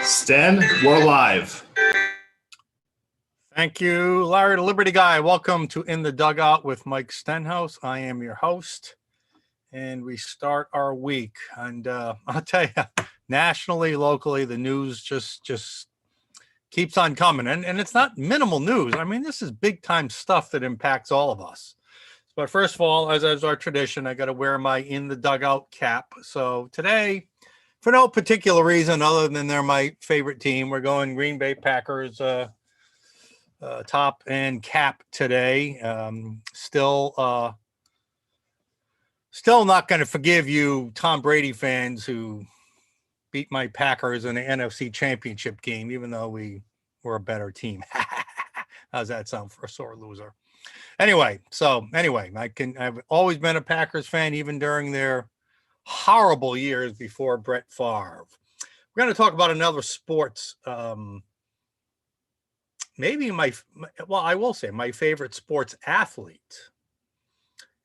Stan, we're live. Thank you, Larry the Liberty Guy. Welcome to In the Dugout with Mike Stenhouse. I am your host, and we start our week. And I'll tell you, nationally, locally, the news just keeps on coming. And it's not minimal news. I mean, this is big time stuff that impacts all of us. But first of all, as our tradition, I got to wear my In the Dugout cap. So today, for no particular reason other than they're my favorite team, we're going Green Bay Packers top and cap today. Still not going to forgive you Tom Brady fans who beat my Packers in the NFC Championship game, even though we were a better team. How's that sound for a sore loser? Anyway, I've always been a Packers fan, even during their horrible years before Brett Favre. We're going to talk about another sports, maybe I will say my favorite sports athlete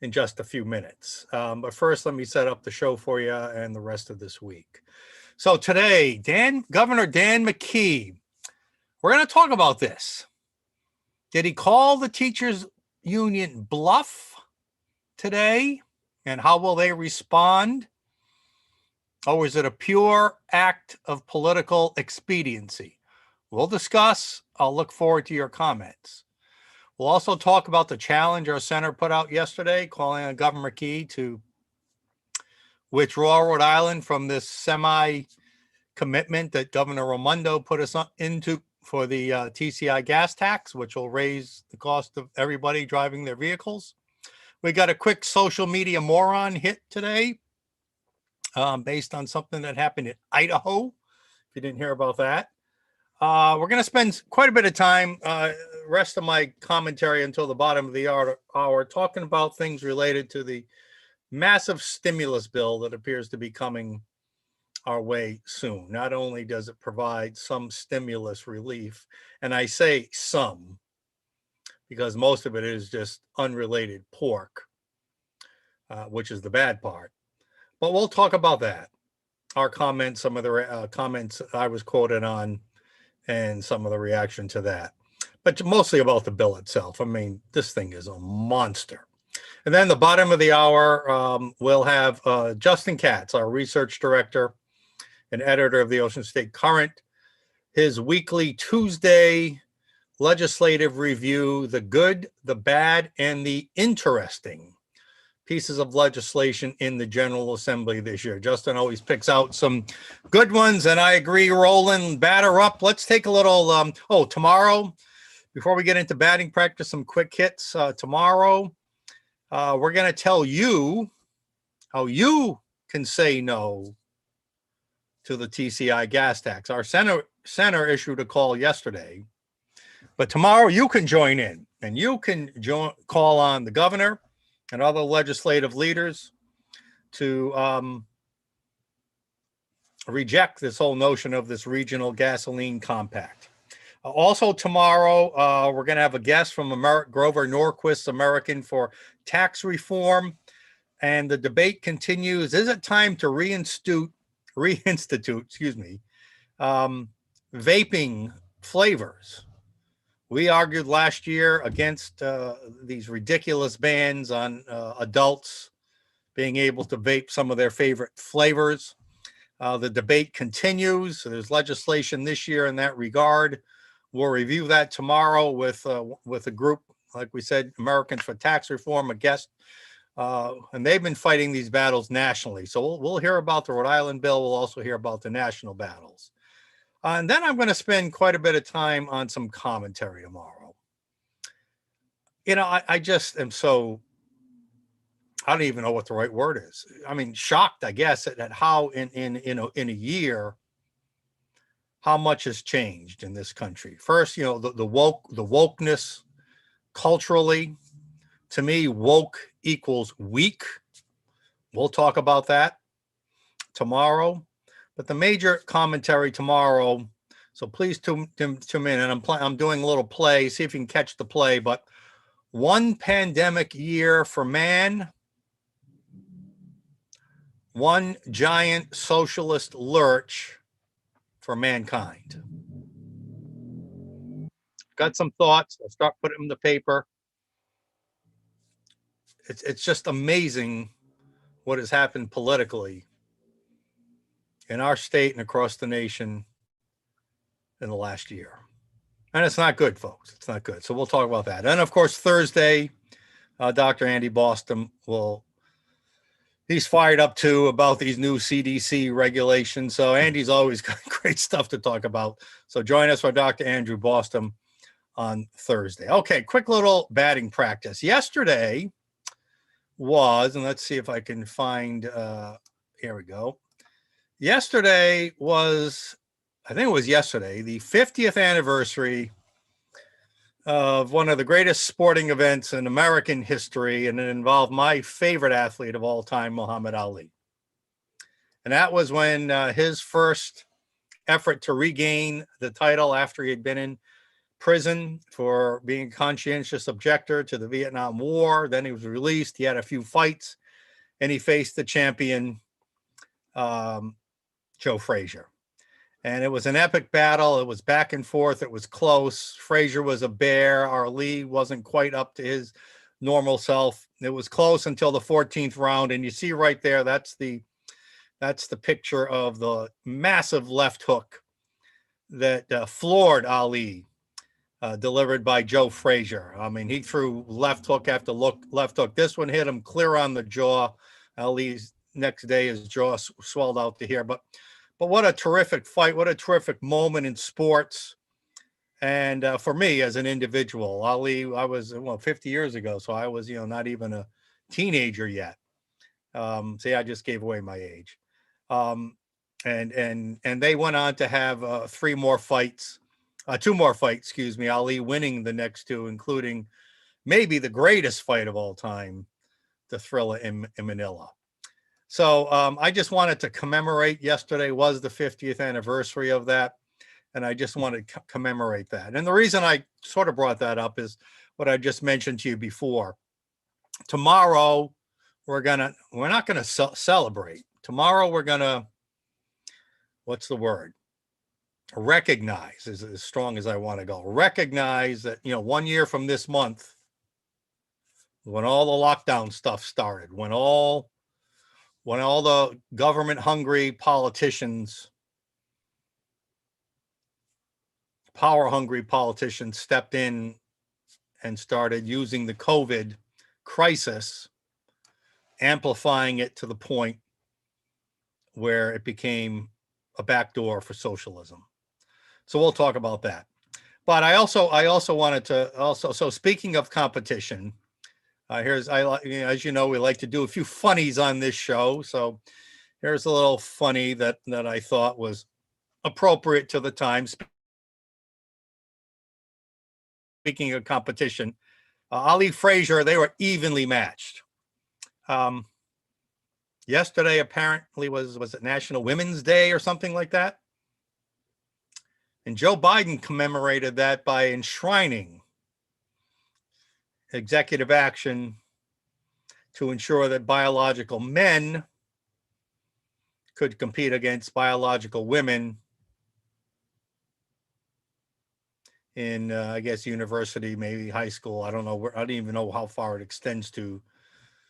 in just a few minutes. But first, let me set up the show for you and the rest of this week. So today, Governor Dan McKee, we're going to talk about this. Did he call the teachers union bluff today? And how will they respond? Or is it a pure act of political expediency? We'll discuss. I'll look forward to your comments. We'll also talk about the challenge our center put out yesterday, calling on Governor McKee to withdraw Rhode Island from this semi-commitment that Governor Raimondo put us into for the TCI gas tax, which will raise the cost of everybody driving their vehicles. We got a quick social media moron hit today based on something that happened in Idaho. If you didn't hear about that. We're going to spend quite a bit of time, rest of my commentary until the bottom of the hour, talking about things related to the massive stimulus bill that appears to be coming our way soon. Not only does it provide some stimulus relief, and I say some, because most of it is just unrelated pork, which is the bad part. But we'll talk about that. Our comments, some of the comments I was quoted on, and some of the reaction to that. But mostly about the bill itself. I mean, this thing is a monster. And then the bottom of the hour, we'll have Justin Katz, our research director and editor of the Ocean State Current, his weekly Tuesday legislative review, the good, the bad, and the interesting pieces of legislation in the General Assembly this year. Justin always picks out some good ones, and I agree, Roland, batter up. Let's take a little, tomorrow, before we get into batting practice, some quick hits. Tomorrow, we're going to tell you how you can say no to the TCI gas tax. Our center issued a call yesterday, but tomorrow you can join in, and you can call on the governor and other legislative leaders to reject this whole notion of this regional gasoline compact. Also tomorrow, we're going to have a guest from Grover Norquist's American for Tax Reform, and the debate continues. Is it time to reinstitute vaping flavors? We argued last year against these ridiculous bans on adults being able to vape some of their favorite flavors. The debate continues. So there's legislation this year in that regard. We'll review that tomorrow with a group, like we said, Americans for Tax Reform, a guest. And they've been fighting these battles nationally. So we'll hear about the Rhode Island bill. We'll also hear about the national battles. And then I'm going to spend quite a bit of time on some commentary tomorrow. You know, I just am so, I don't even know what the right word is. I mean, shocked, I guess, at how in a year, how much has changed in this country. First, the wokeness culturally. To me, woke equals weak. We'll talk about that tomorrow. But the major commentary tomorrow, so please tune in, and I'm doing a little play, see if you can catch the play, but one pandemic year for man, one giant socialist lurch for mankind. Got some thoughts. I'll start putting them in the paper. It's just amazing what has happened politically in our state and across the nation in the last year. And it's not good, folks. It's not good. So we'll talk about that. And of course, Thursday, Dr. Andy Boston he's fired up too about these new CDC regulations. So Andy's always got great stuff to talk about. So join us for Dr. Andrew Boston on Thursday. Okay, quick little batting practice. Yesterday was, and let's see if I can find, here we go. Yesterday was, I think it was yesterday, the 50th anniversary of one of the greatest sporting events in American history, and it involved my favorite athlete of all time, Muhammad Ali. And that was when his first effort to regain the title after he had been in prison for being a conscientious objector to the Vietnam War. Then he was released. He had a few fights, and he faced the champion, Joe Frazier. And it was an epic battle. It was back and forth. It was close. Frazier was a bear. Ali wasn't quite up to his normal self. It was close until the 14th round. And you see right there, that's the picture of the massive left hook that floored Ali, delivered by Joe Frazier. I mean, he threw left hook after left hook. This one hit him clear on the jaw. Ali's next day, his jaw swelled out to here. But what a terrific fight. What a terrific moment in sports. And for me as an individual, Ali, I was, 50 years ago. So I was, not even a teenager yet. See, I just gave away my age. And they went on to have two more fights, Ali winning the next two, including maybe the greatest fight of all time, the Thriller in Manila. So I just wanted to commemorate. Yesterday was the 50th anniversary of that, and I just wanted to commemorate that. And the reason I sort of brought that up is what I just mentioned to you before. Tomorrow, we're not gonna celebrate. Tomorrow, we're gonna, what's the word? Recognize is as strong as I want to go. Recognize that 1 year from this month, when all the lockdown stuff started, when all the government-hungry politicians, power-hungry politicians stepped in and started using the COVID crisis, amplifying it to the point where it became a backdoor for socialism. So we'll talk about that. But I also wanted to so speaking of competition, as you know, we like to do a few funnies on this show. So here's a little funny that I thought was appropriate to the time. Speaking of competition, Ali Frazier, they were evenly matched. Yesterday apparently was it National Women's Day or something like that? And Joe Biden commemorated that by enshrining executive action to ensure that biological men could compete against biological women in, I guess, university, maybe high school. I don't know. I don't even know how far it extends to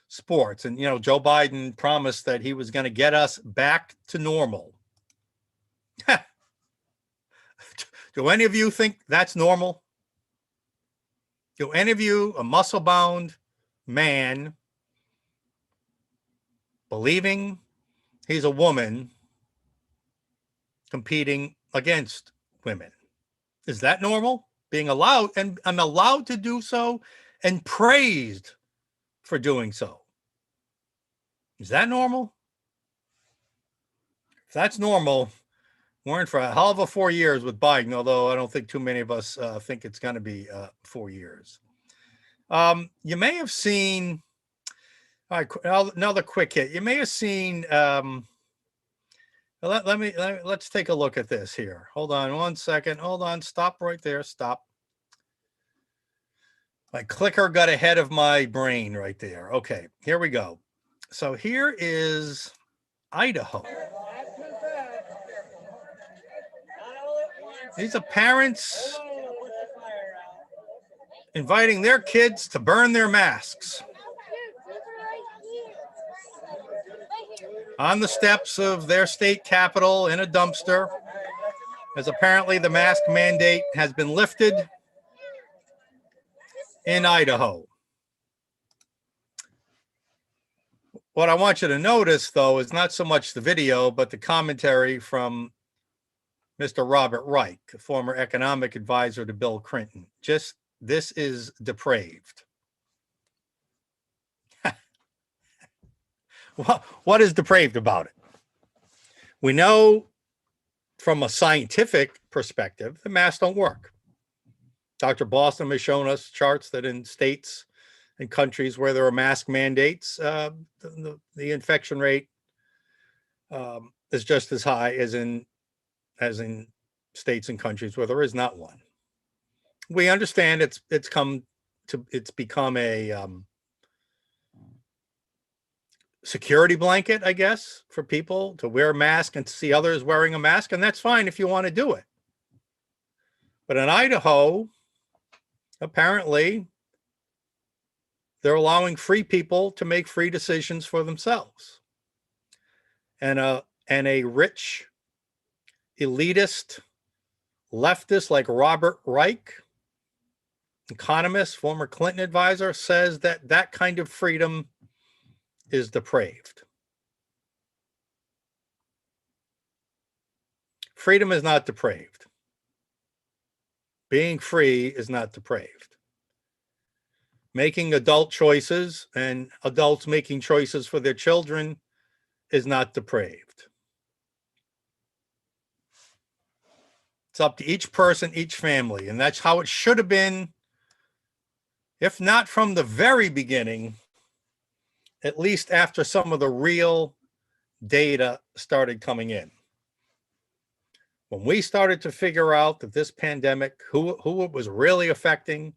sports. And, Joe Biden promised that he was going to get us back to normal. Do any of you think that's normal? Do any of you, a muscle-bound man, believing he's a woman competing against women? Is that normal? Being allowed and allowed to do so and praised for doing so. Is that normal? If that's normal, we're in for a hell of a 4 years with Biden, although I don't think too many of us think it's going to be 4 years. You may have seen, another quick hit. You may have seen, let's take a look at this here. Hold on 1 second. Hold on. Stop right there. Stop. My clicker got ahead of my brain right there. Okay, here we go. So here is Idaho. These are parents inviting their kids to burn their masks on the steps of their state capitol in a dumpster, as apparently the mask mandate has been lifted in Idaho. What I want you to notice, though, is not so much the video, but the commentary from Mr. Robert Reich, a former economic advisor to Bill Clinton. Just, this is depraved. What is depraved about it? We know from a scientific perspective, the masks don't work. Dr. Boston has shown us charts that in states and countries where there are mask mandates, the infection rate is just as high as in states and countries where there is not one. We understand it's become a security blanket, I guess, for people to wear a mask and to see others wearing a mask, and that's fine if you want to do it. But in Idaho, apparently, they're allowing free people to make free decisions for themselves. And a rich, elitist, leftist like Robert Reich, economist, former Clinton advisor, says that that kind of freedom is depraved. Freedom is not depraved. Being free is not depraved. Making adult choices and adults making choices for their children is not depraved. It's up to each person, each family, and that's how it should have been, if not from the very beginning, at least after some of the real data started coming in. When we started to figure out that this pandemic, who it was really affecting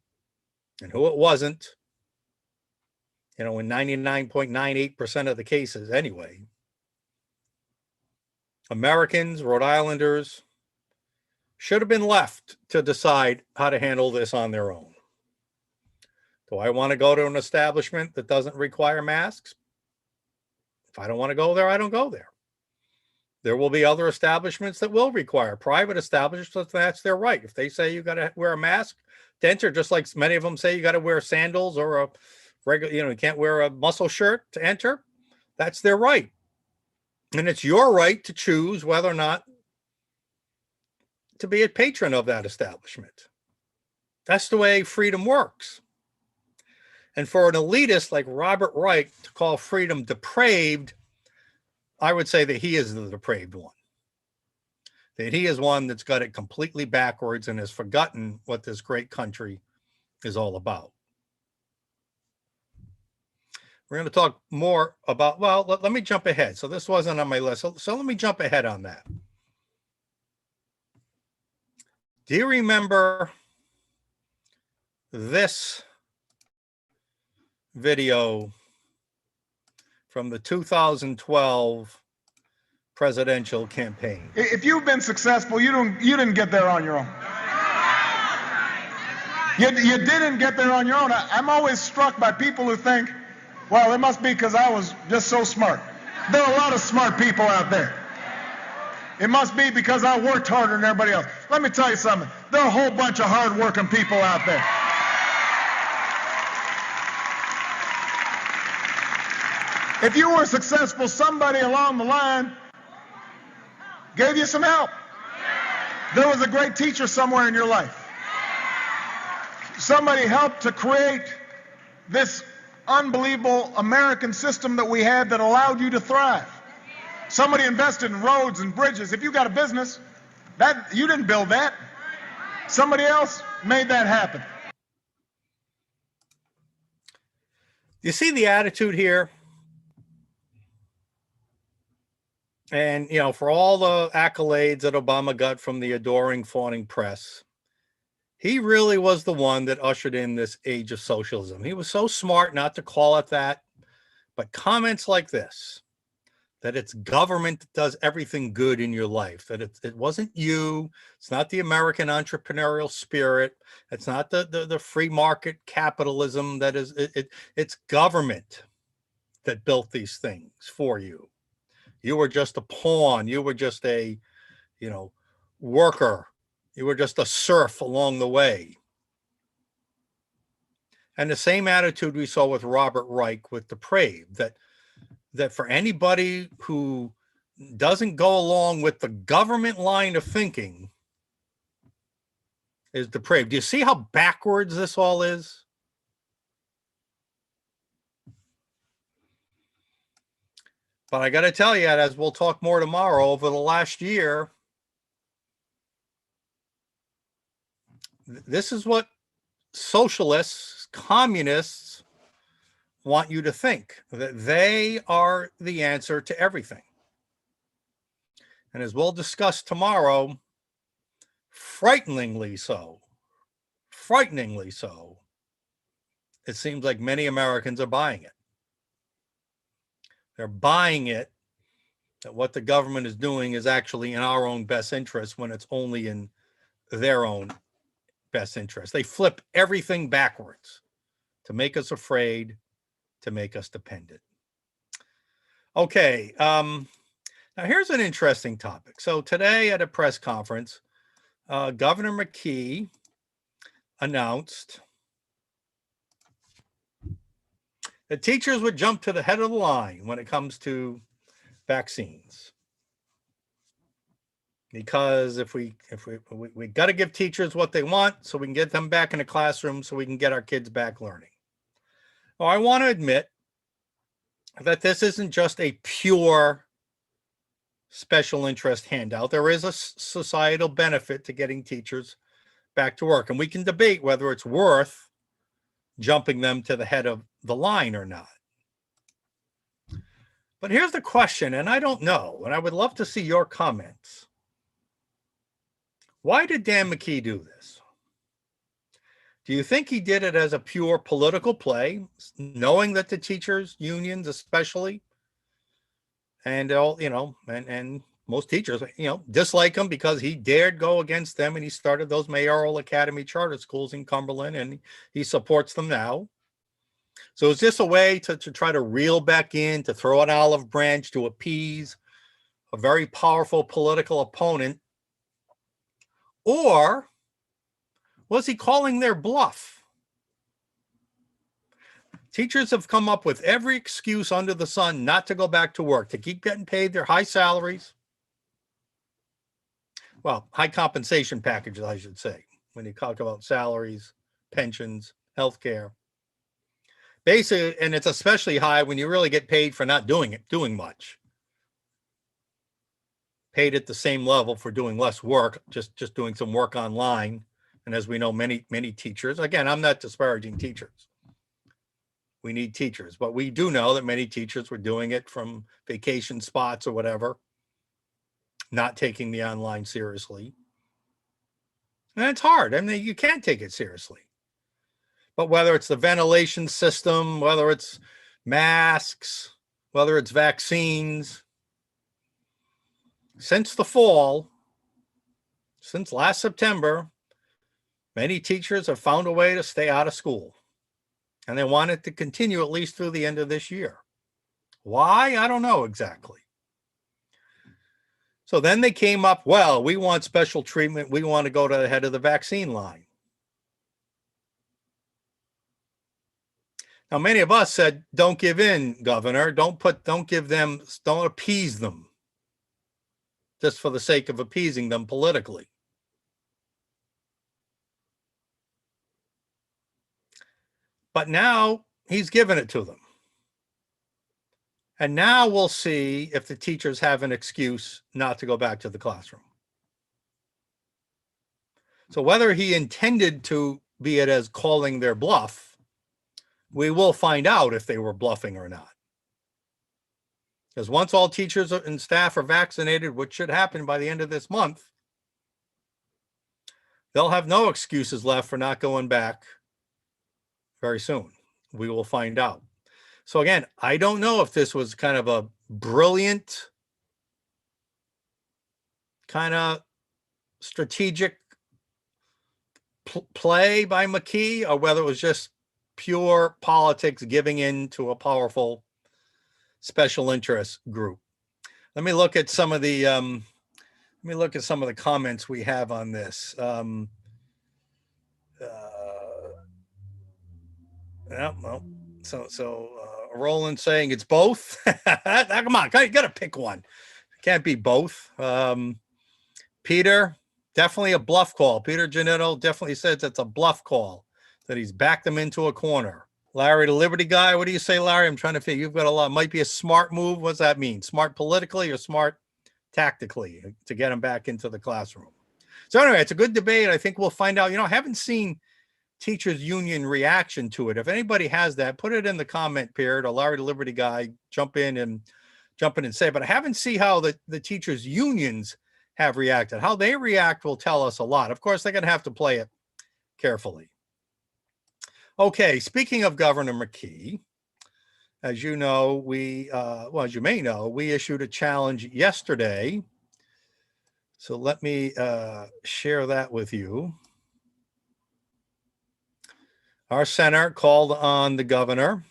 and who it wasn't, in 99.98% of the cases anyway, Americans, Rhode Islanders, should have been left to decide how to handle this on their own. Do I want to go to an establishment that doesn't require masks? If I don't want to go there, I don't go there. There will be other establishments that will require. Private establishments, that's their right. If they say you got to wear a mask to enter, just like many of them say you got to wear sandals or a regular, you can't wear a muscle shirt to enter, that's their right. And it's your right to choose whether or not to be a patron of that establishment. That's the way freedom works. And for an elitist like Robert Reich to call freedom depraved, I would say that he is the depraved one. That he is one that's got it completely backwards and has forgotten what this great country is all about. We're going to talk more about, well, let me jump ahead. So this wasn't on my list. So let me jump ahead on that. Do you remember this video from the 2012 presidential campaign? If you've been successful, you didn't get there on your own. You didn't get there on your own. I'm always struck by people who think, well, it must be because I was just so smart. There are a lot of smart people out there. It must be because I worked harder than everybody else. Let me tell you something. There are a whole bunch of hard-working people out there. If you were successful, somebody along the line gave you some help. There was a great teacher somewhere in your life. Somebody helped to create this unbelievable American system that we had that allowed you to thrive. Somebody invested in roads and bridges. If you got a business, that you didn't build that. Somebody else made that happen. You see the attitude here? And, for all the accolades that Obama got from the adoring, fawning press, he really was the one that ushered in this age of socialism. He was so smart not to call it that, but comments like this, that it's government that does everything good in your life, that it wasn't you, it's not the American entrepreneurial spirit, it's not the free market capitalism that is, it's government that built these things for you. You were just a pawn, you were just a, worker, you were just a serf along the way. And the same attitude we saw with Robert Reich with depraved, that for anybody who doesn't go along with the government line of thinking is depraved. Do you see how backwards this all is? But I got to tell you, as we'll talk more tomorrow, over the last year, this is what socialists, communists want you to think, that they are the answer to everything. And as we'll discuss tomorrow, frighteningly so, it seems like many Americans are buying it. They're buying it that what the government is doing is actually in our own best interest when it's only in their own best interest. They flip everything backwards to make us afraid, to make us dependent. Okay, now here's an interesting topic. So today at a press conference, Governor McKee announced that teachers would jump to the head of the line when it comes to vaccines. Because if we got to give teachers what they want so we can get them back in the classroom so we can get our kids back learning. Well, I want to admit that this isn't just a pure special interest handout. There is a societal benefit to getting teachers back to work. And we can debate whether it's worth jumping them to the head of the line or not. But here's the question, and I don't know, and I would love to see your comments. Why did Dan McKee do this? Do you think he did it as a pure political play, knowing that the teachers unions especially, and all, and most teachers, dislike him because he dared go against them and he started those mayoral academy charter schools in Cumberland and he supports them now. So is this a way to try to reel back in, to throw an olive branch to appease a very powerful political opponent? Or was he calling their bluff? Teachers have come up with every excuse under the sun not to go back to work, to keep getting paid their high salaries. Well, high compensation packages, I should say, when you talk about salaries, pensions, healthcare. Basically, and it's especially high when you really get paid for not doing much. Paid at the same level for doing less work, just doing some work online. And as we know, many teachers, again, I'm not disparaging teachers. We need teachers, but we do know that many teachers were doing it from vacation spots or whatever, not taking the online seriously. And it's hard. I mean, you can't take it seriously. But whether it's the ventilation system, whether it's masks, whether it's vaccines, since the fall, since last September, many teachers have found a way to stay out of school. And they want it to continue at least through the end of this year. Why? I don't know exactly. So then they came up, well, we want special treatment. We want to go to the head of the vaccine line. Now, many of us said, don't give in, Governor. Don't appease them just for the sake of appeasing them politically. But now he's given it to them. And now we'll see if the teachers have an excuse not to go back to the classroom. So whether he intended to be it as calling their bluff, we will find out if they were bluffing or not. Because once all teachers and staff are vaccinated, which should happen by the end of this month, they'll have no excuses left for not going back very soon. We will find out. So again, I don't know if this was kind of a brilliant kind of strategic play by McKee, or whether it was just pure politics giving in to a powerful special interest group. Let me look at some of the comments we have on this. Yeah, well, Roland saying it's both. Come on, you got to pick one. Can't be both. Peter, definitely a bluff call. Peter Janetto definitely says it's a bluff call, that he's backed them into a corner. Larry, the Liberty guy, what do you say, Larry? I'm trying to figure. You've got a lot. Might be a smart move. What's that mean? Smart politically or smart tactically to get him back into the classroom? So anyway, it's a good debate. I think we'll find out. I haven't seen teachers union reaction to it. If anybody has that, put it in the comment period, or Larry, the Liberty guy, jump in and say, but I haven't seen how the teachers unions have reacted. How they react will tell us a lot. Of course, they're going to have to play it carefully. Okay, speaking of Governor McKee, as you know, as you may know, we issued a challenge yesterday. So let me share that with you. Our center called on the governor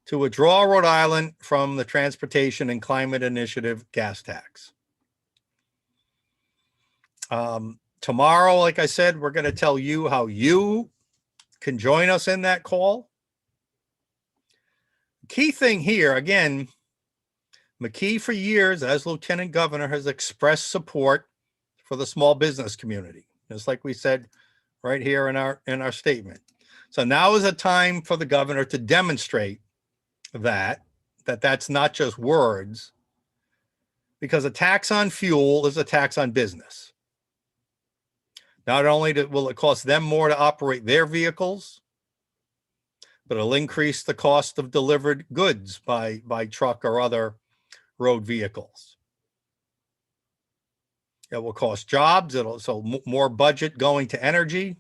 to withdraw Rhode Island from the Transportation and Climate Initiative gas tax. Tomorrow, like I said, we're going to tell you how you can join us in that call. Key thing here, again, McKee for years as lieutenant governor has expressed support for the small business community, just like we said right here in our statement. So now is a time for the governor to demonstrate that's not just words, because a tax on fuel is a tax on business. Not only will it cost them more to operate their vehicles, but it'll increase the cost of delivered goods by truck or other road vehicles. It will cost jobs. So more budget going to energy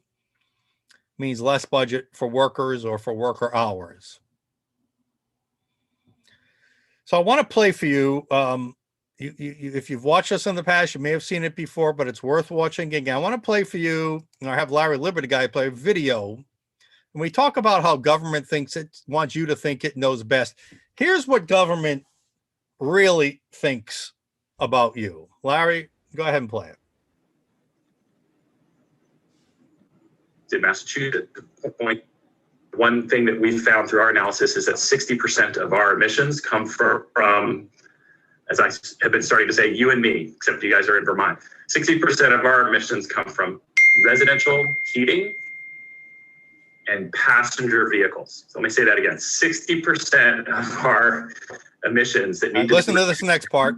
means less budget for workers or for worker hours. So I want to play for you. If you've watched us in the past, you may have seen it before, but it's worth watching again. I want to play for you, and I have Larry Liberty guy play a video. And we talk about how government wants you to think it knows best. Here's what government really thinks about you. Larry, go ahead and play it. In Massachusetts, one thing that we found through our analysis is that 60% of our emissions come from, as I have been starting to say, you and me, except you guys are in Vermont. 60% of our emissions come from residential heating and passenger vehicles. So let me say that again. 60% of our emissions that need to listen to this next part.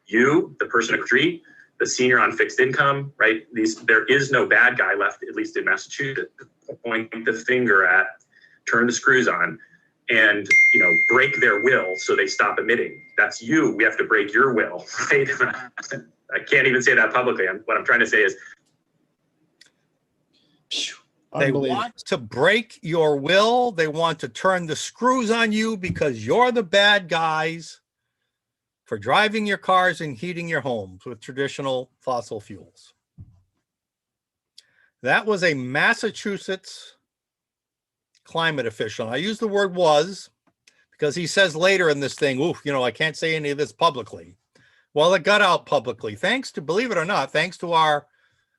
You, the person across the street, the senior on fixed income, right? There is no bad guy left, at least in Massachusetts, to point the finger at, turn the screws on, and break their will so they stop emitting. That's you. We have to break your will. Right? I can't even say that publicly. What I'm trying to say is, they want to break your will. They want to turn the screws on you because you're the bad guys for driving your cars and heating your homes with traditional fossil fuels. That was a Massachusetts climate official. I use the word was because he says later in this thing, I can't say any of this publicly. Well, it got out publicly, thanks to, believe it or not, thanks to our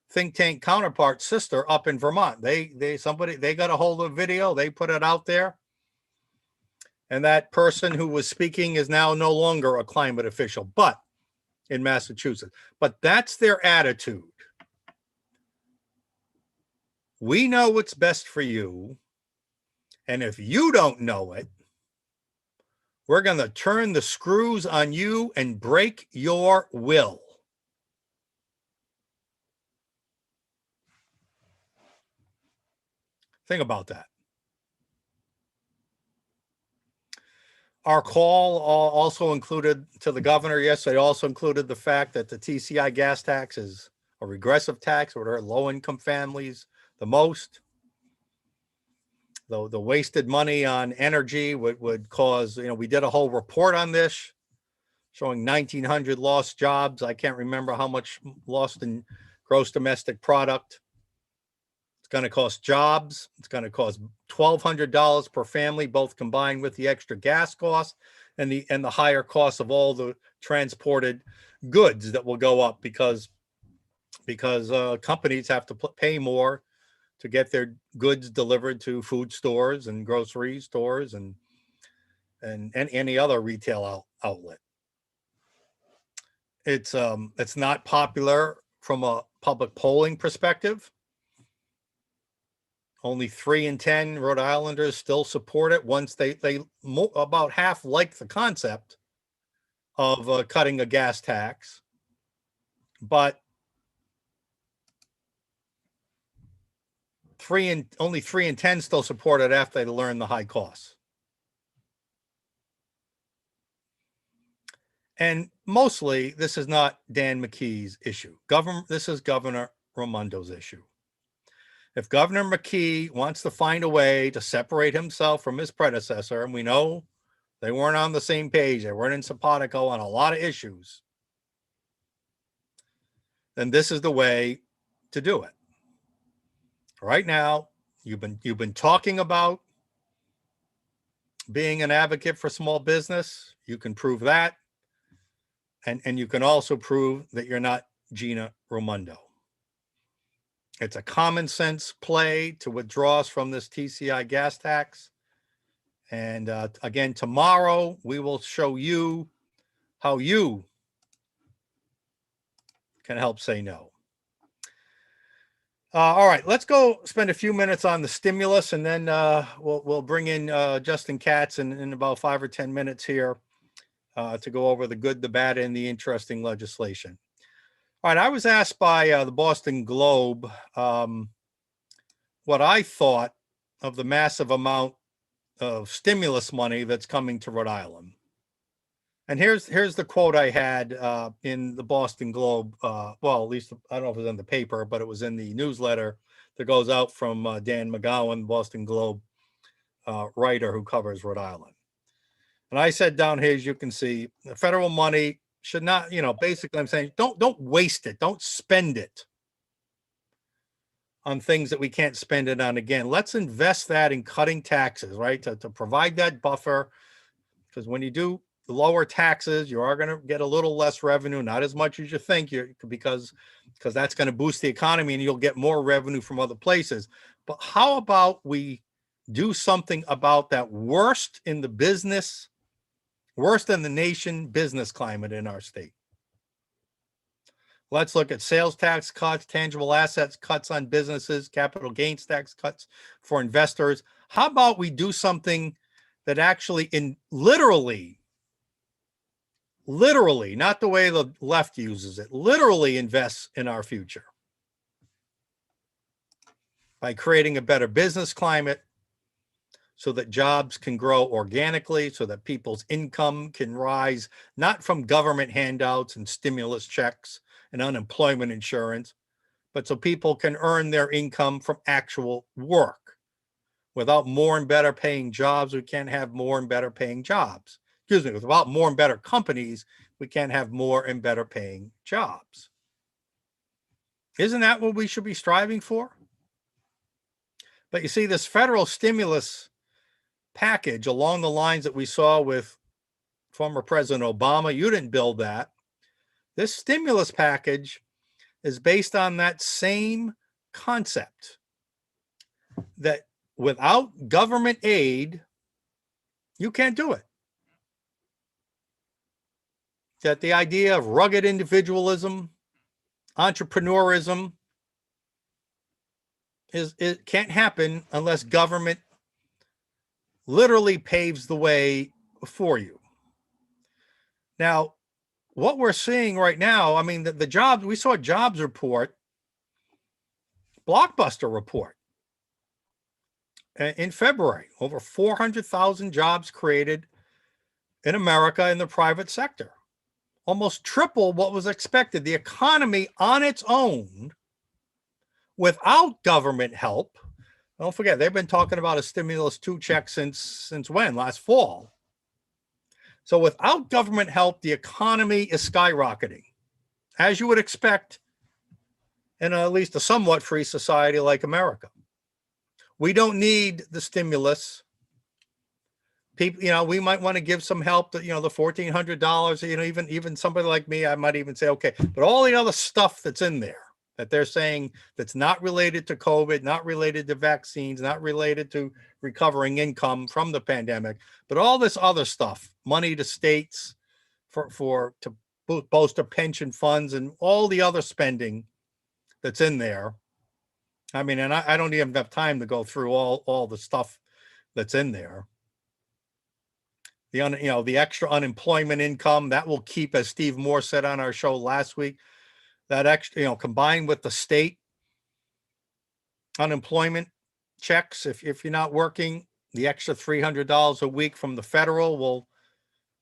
think tank counterpart sister up in Vermont. They got a hold of a video, they put it out there. And that person who was speaking is now no longer a climate official, but in Massachusetts. But that's their attitude. We know what's best for you. And if you don't know it, we're going to turn the screws on you and break your will. Think about that. Our call also included to the governor yesterday, also included the fact that the TCI gas tax is a regressive tax, or low-income families the most. the wasted money on energy would cause, we did a whole report on this showing 1,900 lost jobs. I can't remember how much lost in gross domestic product. It's going to cost jobs. It's going to cost $1,200 per family, both combined with the extra gas costs and the higher costs of all the transported goods that will go up because companies have to pay more to get their goods delivered to food stores and grocery stores and any other retail outlet. It's not popular from a public polling perspective. Only 3 in 10 Rhode Islanders still support it. Once they about half like the concept of cutting a gas tax, but only 3 in 10 still support it after they learn the high costs. And mostly, this is not Dan McKee's issue. This is Governor Raimondo's issue. If Governor McKee wants to find a way to separate himself from his predecessor, and we know they weren't on the same page, they weren't in simpatico on a lot of issues, then this is the way to do it. Right now, you've been talking about being an advocate for small business. You can prove that. And you can also prove that you're not Gina Raimondo. It's a common sense play to withdraw us from this TCI gas tax. And again, tomorrow we will show you how you can help say no. All right, let's go spend a few minutes on the stimulus, and then we'll bring in Justin Katz in about 5 or 10 minutes here to go over the good, the bad, and the interesting legislation. All right, I was asked by the Boston Globe what I thought of the massive amount of stimulus money that's coming to Rhode Island. And here's the quote I had in the Boston Globe. Well, at least I don't know if it was in the paper, but it was in the newsletter that goes out from Dan McGowan, Boston Globe writer who covers Rhode Island. And I said down here, as you can see, the federal money should not, basically I'm saying, don't waste it. Don't spend it on things that we can't spend it on again. Let's invest that in cutting taxes, right? To provide that buffer, because when you do lower taxes, you are going to get a little less revenue, not as much as you think, because that's going to boost the economy and you'll get more revenue from other places. But how about we do something about that worst in the nation business climate in our state? Let's look at sales tax cuts, tangible assets cuts on businesses, capital gains tax cuts for investors. How about we do something that actually literally, not the way the left uses it, literally invests in our future by creating a better business climate so that jobs can grow organically, so that people's income can rise, not from government handouts and stimulus checks and unemployment insurance, but so people can earn their income from actual work. Without more and better paying jobs, we can't have more and better paying jobs. Without more and better companies, we can't have more and better paying jobs. Isn't that what we should be striving for? But you see, this federal stimulus package along the lines that we saw with former President Obama, you didn't build that. This stimulus package is based on that same concept that without government aid, you can't do it. That the idea of rugged individualism, entrepreneurism, it can't happen unless government literally paves the way for you. Now, what we're seeing right now, I mean, the jobs, we saw a jobs report, blockbuster report in February, over 400,000 jobs created in America in the private sector, almost triple what was expected. The economy on its own, without government help, Don't forget, they've been talking about a stimulus 2 check since when? Last fall. So without government help, the economy is skyrocketing, as you would expect in at least a somewhat free society like America. We don't need the stimulus. People, we might want to give some help that, the $1,400, even somebody like me, I might even say, okay, but all the other stuff that's in there that they're saying that's not related to COVID, not related to vaccines, not related to recovering income from the pandemic, but all this other stuff, money to states to bolster pension funds and all the other spending that's in there. I mean, and I don't even have time to go through all the stuff that's in there. The extra unemployment income that will keep, as Steve Moore said on our show last week, that extra, combined with the state unemployment checks, if you're not working, the extra $300 a week from the federal will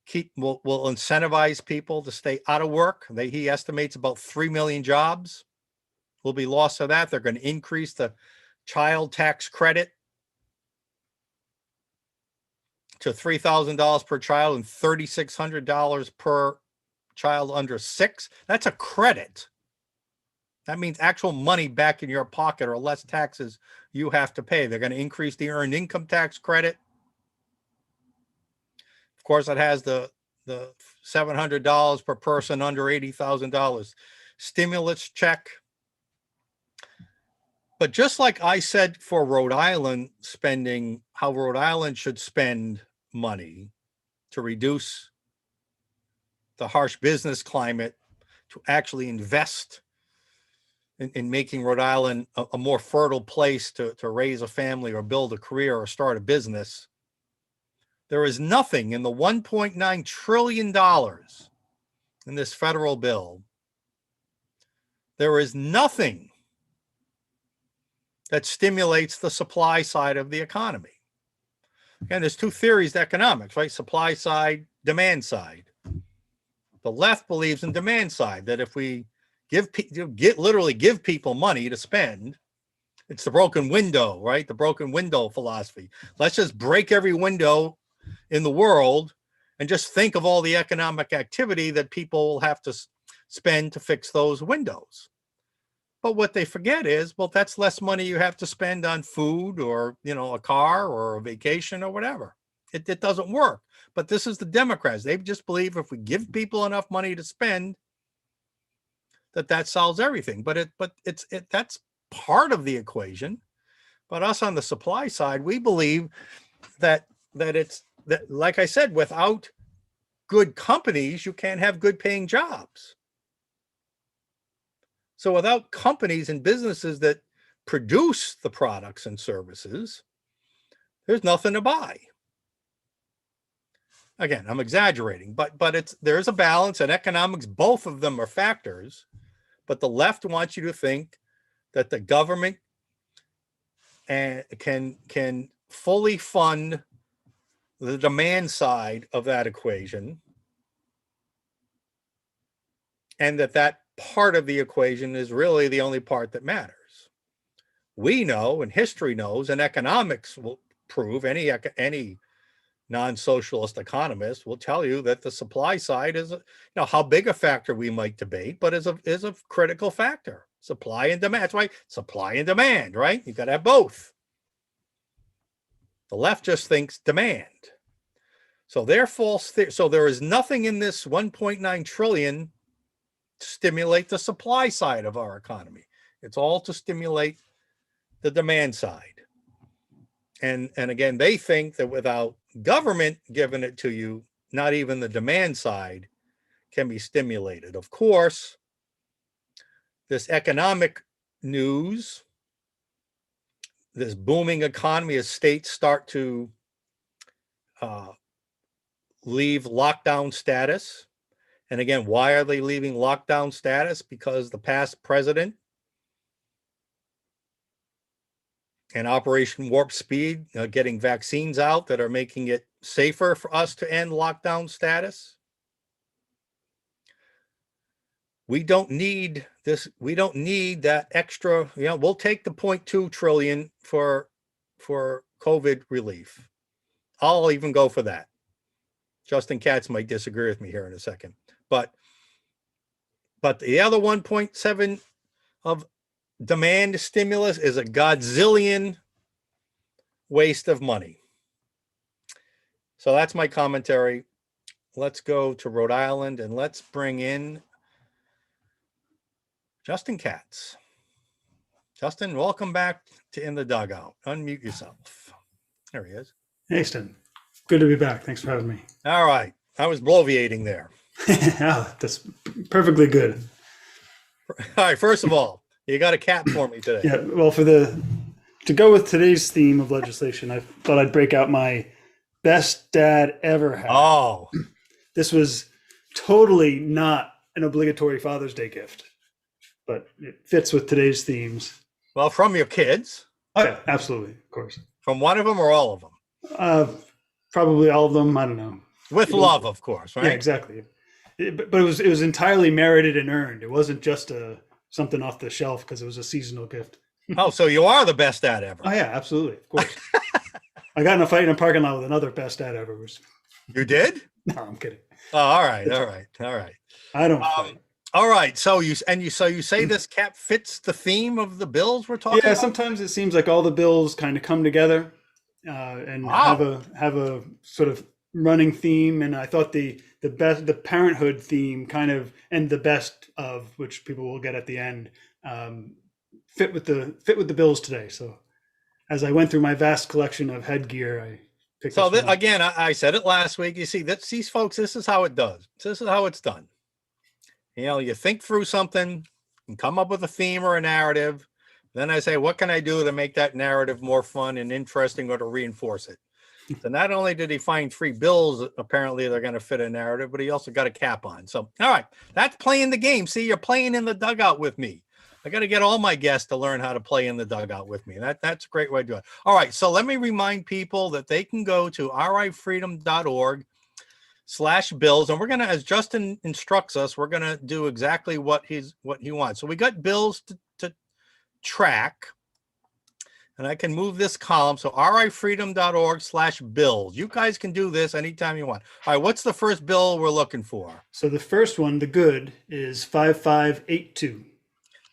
incentivize people to stay out of work. He estimates about 3 million jobs will be lost to that. They're going to increase the child tax credit to $3,000 per child and $3,600 per child under 6. That's a credit. That means actual money back in your pocket or less taxes you have to pay. They're going to increase the earned income tax credit. Of course, it has the $700 per person under $80,000 stimulus check. But just like I said for Rhode Island spending, how Rhode Island should spend money to reduce the harsh business climate, to actually invest in making Rhode Island a more fertile place to raise a family or build a career or start a business. There is nothing in the $1.9 trillion in this federal bill. There is nothing that stimulates the supply side of the economy. Again, there's 2 theories to economics, right? Supply side, demand side. The left believes in demand side, that if we literally give people money to spend, it's the broken window, right? The broken window philosophy. Let's just break every window in the world and just think of all the economic activity that people will have to spend to fix those windows. But what they forget is, well, that's less money you have to spend on food or, a car or a vacation or whatever. It doesn't work. But this is the Democrats. They just believe if we give people enough money to spend, that solves everything. But that's part of the equation. But us on the supply side, we believe that like I said, without good companies, you can't have good paying jobs. So without companies and businesses that produce the products and services, there's nothing to buy. Again, I'm exaggerating, but there's a balance, and economics, both of them are factors. But the left wants you to think that the government can fully fund the demand side of that equation, and that part of the equation is really the only part that matters. We know, and history knows, and economics will prove, any non-socialist economist will tell you that the supply side is, how big a factor we might debate, but is a critical factor. Supply and demand. That's why supply and demand, right? You got to have both. The left just thinks demand. So they're false. So there is nothing in this 1.9 trillion to stimulate the supply side of our economy. It's all to stimulate the demand side. And again, they think that without government giving it to you, not even the demand side can be stimulated. Of course, this economic news, this booming economy as states start to leave lockdown status. And again, why are they leaving lockdown status? Because the past president and Operation Warp Speed, getting vaccines out that are making it safer for us to end lockdown status. We don't need this. We don't need that extra. We'll take the 0.2 trillion for for COVID relief. I'll even go for that. Justin Katz might disagree with me here in a second, but the other 1.7 of demand stimulus is a godzillion waste of money. So that's my commentary. Let's go to Rhode Island and let's bring in Justin Katz. Justin, welcome back to In the Dugout. Unmute yourself. There he is. Hey, Stan. Good to be back. Thanks for having me. All right. I was bloviating there. Oh, that's perfectly good. All right. First of all, you got a cap for me today. Yeah. Well, to go with today's theme of legislation, I thought I'd break out my best dad ever hat. Oh, This was totally not an obligatory Father's Day gift, but it fits with today's themes. well, from your kids, Oh, yeah, absolutely. Of course. from one of them or all of them? Probably all of them. I don't know. With love, of course, right? Yeah, exactly. But it was entirely merited and earned. It wasn't just something off the shelf because it was a seasonal gift. Oh, so you are the best dad ever. Oh yeah, absolutely, of course. I got in a fight in a parking lot with another best dad ever. You did? No, I'm kidding. Oh, all right. All right. All right. I don't. Fight. All right. So you say this cap fits the theme of the bills we're talking Yeah, about? sometimes it seems like all the bills kind of come together and Wow. have a sort of running theme. And I thought the Parenthood theme kind of, and the best of, which people will get at the end, fit with the bills today. So as I went through my vast collection of headgear, I picked. So this one. again, I said it last week. You see, these folks, this is how it does. This is how it's done. You know, you think through something and come up with a theme or a narrative. Then I say, what can I do to make that narrative more fun and interesting or to reinforce it? So not only did he find 3 bills, apparently they're going to fit a narrative, but he also got a cap on. So, all right, that's playing the game. See, you're playing in the dugout with me. I got to get all my guests to learn how to play in the dugout with me. That's a great way to do it. All right, so let me remind people that they can go to rifreedom.org/bills, and we're going to, as Justin instructs us, we're going to do exactly what he wants. So we got bills to track, and I can move this column. So rifreedom.org/bills. You guys can do this anytime you want. All right, what's the first bill we're looking for? So the first one, the good, is 5582.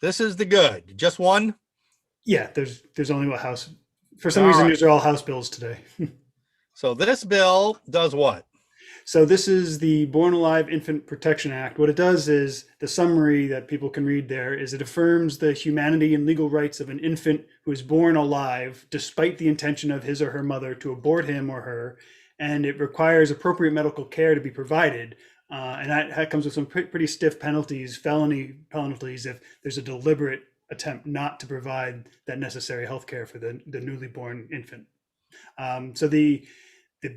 This is the good. Just one? Yeah, there's only one house. For some All reason, right. these are all House bills today. So this bill does what? So this is the Born Alive Infant Protection Act. What it does is, the summary that people can read there is, it affirms the humanity and legal rights of an infant who is born alive, despite the intention of his or her mother to abort him or her, and it requires appropriate medical care to be provided. And that comes with some pretty stiff penalties, felony penalties, if there's a deliberate attempt not to provide that necessary health care for the newly born infant. So the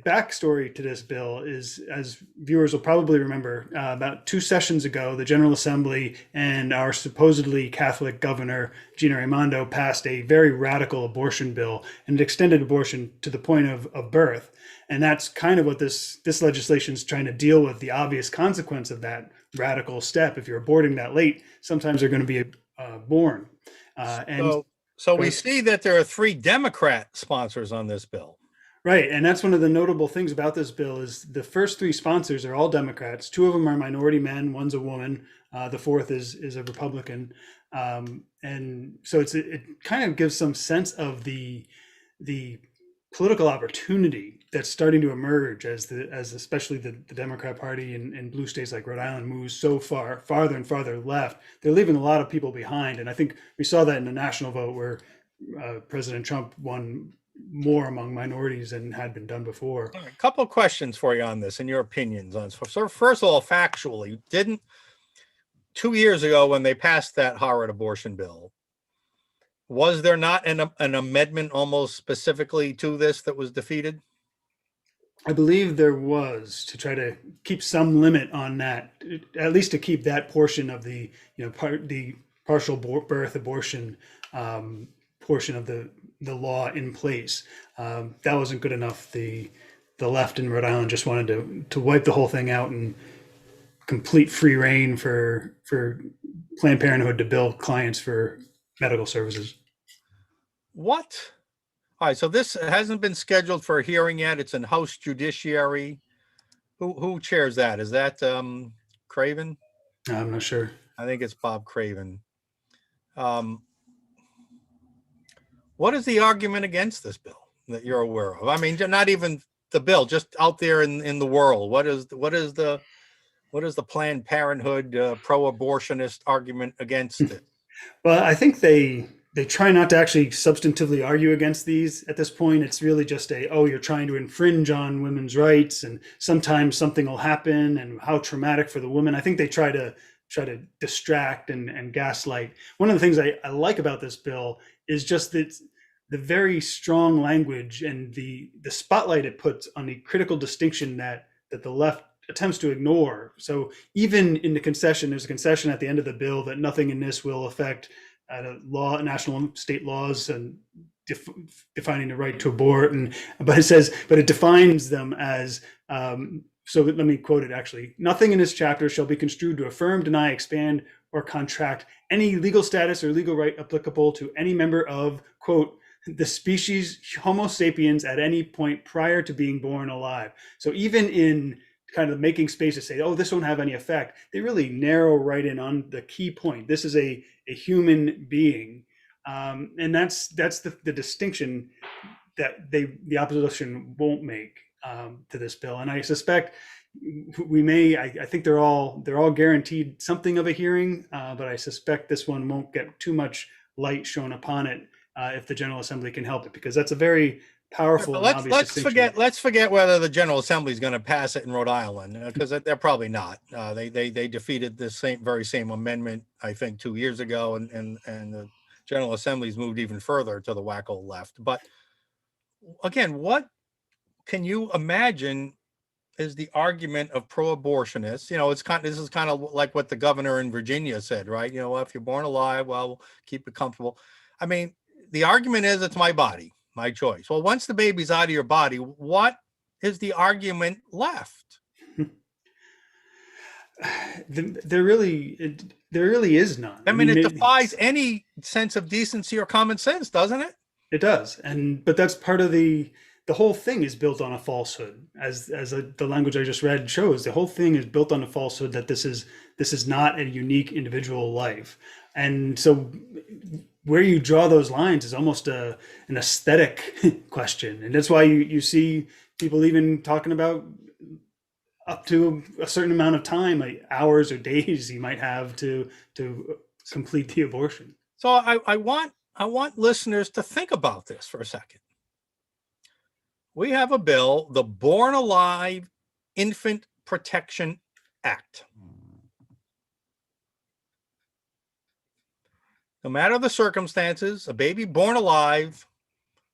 backstory to this bill is, as viewers will probably remember, about 2 sessions ago, the General Assembly and our supposedly Catholic governor, Gina Raimondo, passed a very radical abortion bill, and it extended abortion to the point of birth. And that's kind of what this legislation is trying to deal with, the obvious consequence of that radical step. If you're aborting that late, sometimes they're going to be born. So we see that there are 3 Democrat sponsors on this bill. Right, and that's one of the notable things about this bill is the first 3 sponsors are all Democrats. 2 of them are minority men, one's a woman, the 4th is a Republican, and so it kind of gives some sense of the political opportunity that's starting to emerge as especially the Democrat Party in blue states like Rhode Island moves so farther and farther left. They're leaving a lot of people behind, and I think we saw that in the national vote where President Trump won more among minorities than had been done before. A couple of questions for you on this and your opinions on this. So first of all, factually, 2 years ago when they passed that horrid abortion bill, was there not an amendment almost specifically to this that was defeated? I believe there was, to try to keep some limit on that, at least to keep that portion of the partial birth abortion portion of the law in place. That wasn't good enough. The left in Rhode Island just wanted to wipe the whole thing out and complete free reign for Planned Parenthood to bill clients for medical services. What? All right, so this hasn't been scheduled for a hearing yet. It's in House Judiciary. Who chairs that? Is that Craven? I'm not sure. I think it's Bob Craven. What is the argument against this bill that you're aware of? I mean, not even the bill, just out there in the world. What is the Planned Parenthood pro-abortionist argument against it? Well, I think they try not to actually substantively argue against these at this point. It's really just you're trying to infringe on women's rights, and sometimes something will happen, and how traumatic for the woman. I think they try to distract and gaslight. One of the things I like about this bill is just that the very strong language and the spotlight it puts on the critical distinction that the left attempts to ignore. So even in the concession, there's a concession at the end of the bill that nothing in this will affect national and state laws and defining the right to abort. But it defines them as, so let me quote it actually. Nothing in this chapter shall be construed to affirm, deny, expand, or contract any legal status or legal right applicable to any member of, quote, the species Homo sapiens at any point prior to being born alive. So even in kind of making space to say, oh, this won't have any effect, they really narrow right in on the key point. This is a human being. And that's the distinction that the opposition won't make to this bill. And I suspect I think they're all guaranteed something of a hearing, but I suspect this one won't get too much light shown upon it if the General Assembly can help it, because that's a very powerful. Let's forget whether the General Assembly is going to pass it in Rhode Island, because they're probably not. They defeated the very same amendment, I think, 2 years ago, and the General Assembly's moved even further to the wacko left. But again, what can you imagine is the argument of pro-abortionists? This is kind of like what the governor in Virginia said, right? Well, if you're born alive, well, we'll keep it comfortable. I mean, the argument is it's my body, my choice. Well, once the baby's out of your body, what is the argument left? There really is none. I mean, it defies any sense of decency or common sense, doesn't it? It does, but that's part of the whole thing is built on a falsehood, as the language I just read shows. The whole thing is built on a falsehood that this is not a unique individual life, and so where you draw those lines is almost an aesthetic question. And that's why you see people even talking about up to a certain amount of time, like hours or days you might have to complete the abortion. So I want listeners to think about this for a second. We have a bill, the Born Alive Infant Protection Act. No matter the circumstances, a baby born alive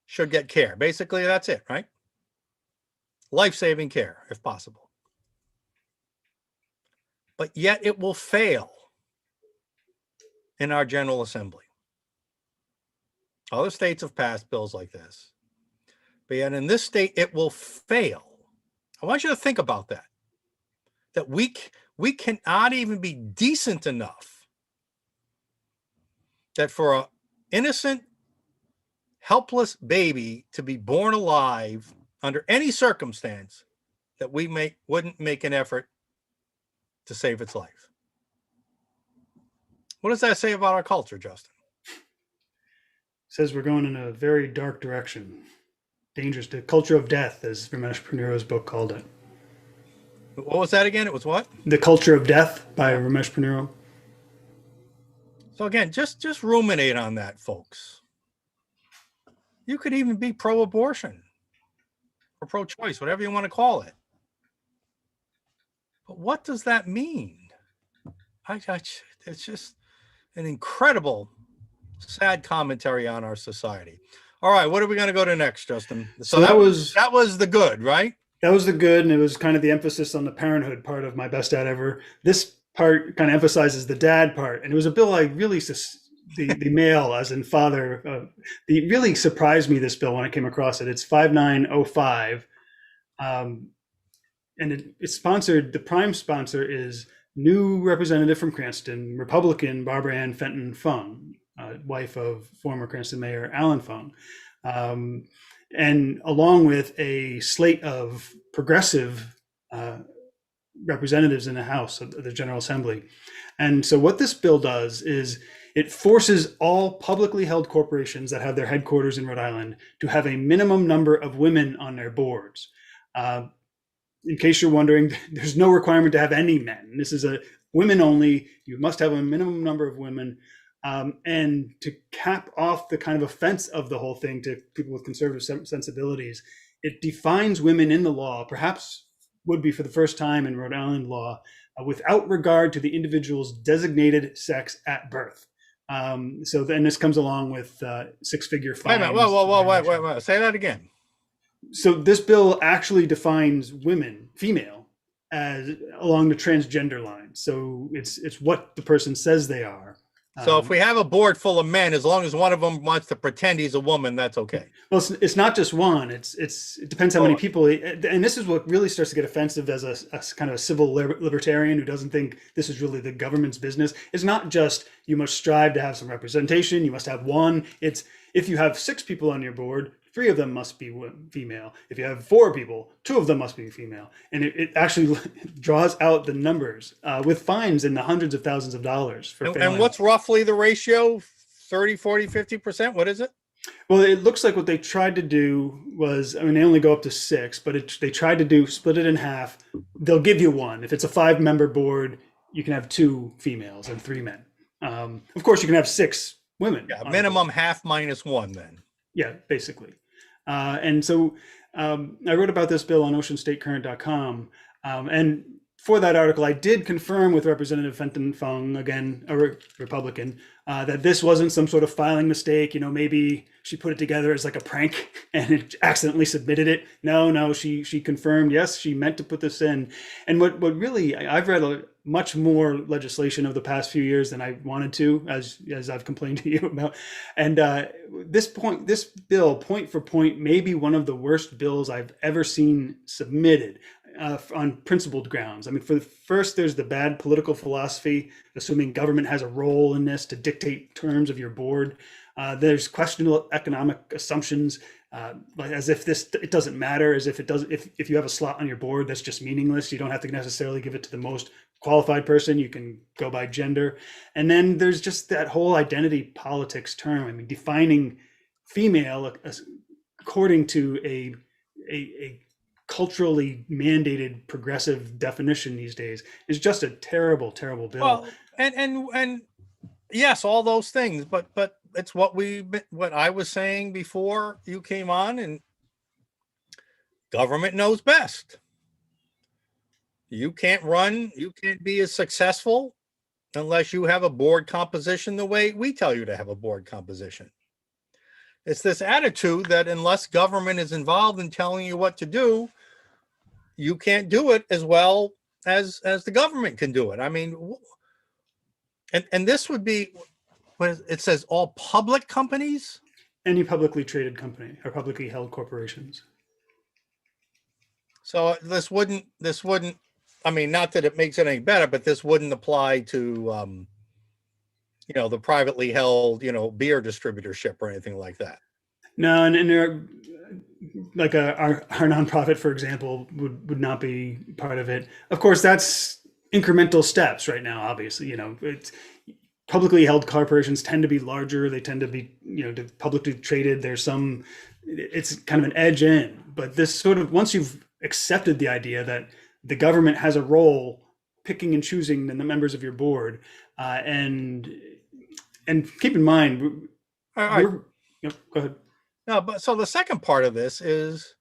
should get care. Basically, that's it, right? Life-saving care, if possible. But yet it will fail in our General Assembly. Other states have passed bills like this. But yet in this state, it will fail. I want you to think about that. That we cannot even be decent enough that for an innocent, helpless baby to be born alive under any circumstance, that we wouldn't make an effort to save its life. What does that say about our culture, Justin? It says we're going in a very dark direction. Dangerous, the culture of death, as Ramesh Panniro's book called it. What was that again? It was what? The Culture of Death by Ramesh Panniro. So again, just ruminate on that, folks. You could even be pro-abortion or pro-choice, whatever you want to call it. But what does that mean? It's just an incredible, sad commentary on our society. All right, what are we going to go to next, Justin? So that was the good, right? That was the good, and it was kind of the emphasis on the parenthood part of My Best Dad Ever. This part kind of emphasizes the dad part, and it was a bill I really, the male as in father, it really surprised me, this bill, when I came across it. It's 5905, and it's sponsored, the prime sponsor is new representative from Cranston, Republican Barbara Ann Fenton Fung, wife of former Cranston Mayor Alan Fung. and along with a slate of progressive representatives in the House of the General Assembly. And so what this bill does is it forces all publicly held corporations that have their headquarters in Rhode Island to have a minimum number of women on their boards. In case you're wondering, there's no requirement to have any men. This is a women only. You must have a minimum number of women. And to cap off the kind of offense of the whole thing to people with conservative sensibilities, it defines women in the law, perhaps would be for the first time in Rhode Island law, without regard to the individual's designated sex at birth. So then this comes along with six-figure fines. Wait a minute, wait. Say that again. So this bill actually defines women, female, as along the transgender line. So it's what the person says they are. So if we have a board full of men, as long as one of them wants to pretend he's a woman, that's okay. Well, it's not just one. It depends how many people. And this is what really starts to get offensive as a kind of a civil libertarian who doesn't think this is really the government's business. It's not just you must strive to have some representation. You must have one. It's if you have 6 people on your board, 3 of them must be female. If you have 4 people, 2 of them must be female. And it actually draws out the numbers with fines in the hundreds of thousands of dollars for failing. And what's roughly the ratio? 30, 40, 50%? What is it? Well, it looks like what they tried to do was, I mean, they only go up to 6, but they tried to split it in half. They'll give you 1. If it's a 5-member board, you can have 2 females and 3 men. Of course, you can have 6 women. Yeah, minimum half minus 1 then. Yeah, basically. And so I wrote about this bill on oceanstatecurrent.com. And for that article, I did confirm with Representative Fenton Fung, again, a Republican, that this wasn't some sort of filing mistake. You know, maybe she put it together as like a prank and it accidentally submitted it. No, she confirmed, yes, she meant to put this in. And what really, I've read much more legislation over the past few years than I wanted to, as I've complained to you about. And this bill, point for point, may be one of the worst bills I've ever seen submitted on principled grounds. I mean, for the first, there's the bad political philosophy, assuming government has a role in this to dictate terms of your board. There's questionable economic assumptions, as if it doesn't matter, as if it does. If you have a slot on your board, that's just meaningless. You don't have to necessarily give it to the most qualified person. You can go by gender. And then there's just that whole identity politics term. I mean, defining female according to a culturally mandated progressive definition these days is just a terrible, terrible bill. Well, and yes, all those things, but it's what I was saying before you came on, and government knows best. You can't be as successful unless you have a board composition the way we tell you to have a board composition. It's this attitude that unless government is involved in telling you what to do, you can't do it as well as the government can do it. I mean, and this would be, when it says all public companies? Any publicly traded company or publicly held corporations. So this wouldn't, I mean, not that it makes it any better, but this wouldn't apply to, the privately held, beer distributorship or anything like that. No, and there are, like our nonprofit, for example, would not be part of it. Of course, that's incremental steps right now. Obviously, it's publicly held corporations tend to be larger. They tend to be, publicly traded. It's kind of an edge in. But this sort of, once you've accepted the idea that the government has a role picking and choosing the members of your board, and keep in mind, go ahead. No, but so the second part of this is,